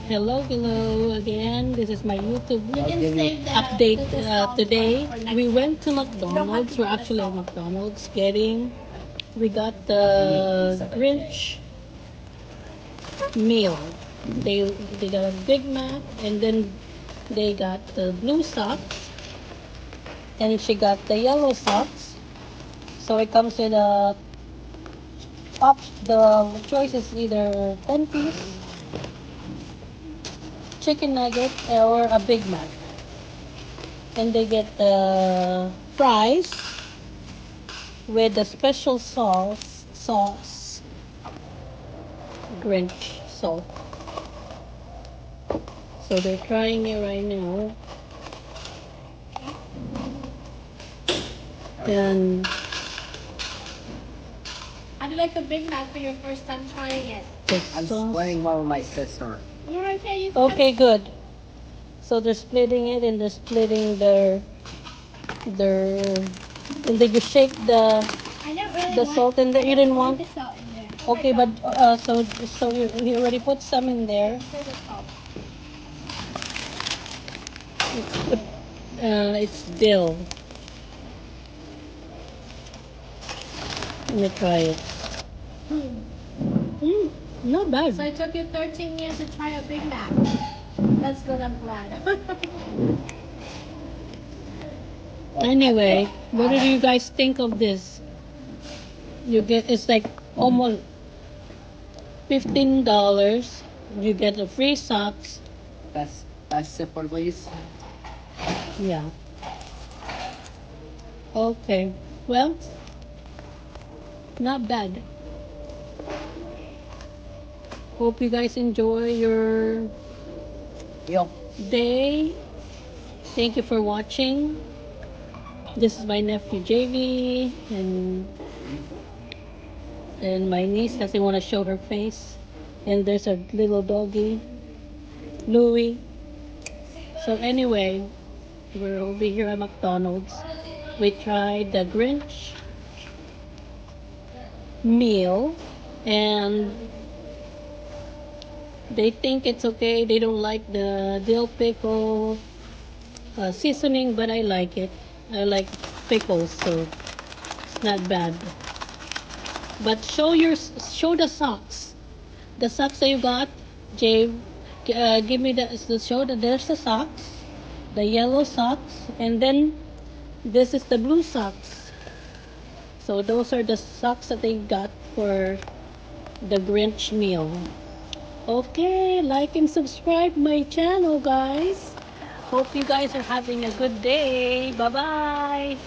Hello again. This is my YouTube update today. We went to McDonald's. We're actually at McDonald's we got the Grinch meal. They got a Big Mac, and then they got the blue socks, and she got the yellow socks. So it comes with the choice is either 10-piece chicken nugget or a Big Mac. And they get the fries with the special sauce, Grinch sauce. So they're trying it right now. And I'd like a Big Mac for your first time trying it. I'm playing one with my sister. You're okay. Okay, good. So they're splitting it, and they're splitting their and then you shake I don't really the want, salt in there. You didn't want? the salt in there. Okay, but so you already put some in there. Here's the salt. It's dill. Let me try it. Not bad. So it took you 13 years to try a Big Mac. That's good, I'm glad. Anyway, what do you guys think of this? It's like almost $15. You get the free socks. That's it for please. Yeah. Okay. Well, not bad. Hope you guys enjoy your Yo. day. Thank you for watching. This is my nephew JV, and my niece doesn't want to show her face. And there's a little doggy, Louie. So anyway, we're over here at McDonald's. We tried the Grinch meal, and they think it's okay. They don't like the dill pickle seasoning, but I like it. I like pickles, so it's not bad. But show the socks. The socks that you got, Jay. Give me the show that there's the socks, the yellow socks, and then this is the blue socks. So those are the socks that they got for the Grinch meal. Okay, like and subscribe my channel, guys. Hope you guys are having a good day. Bye bye.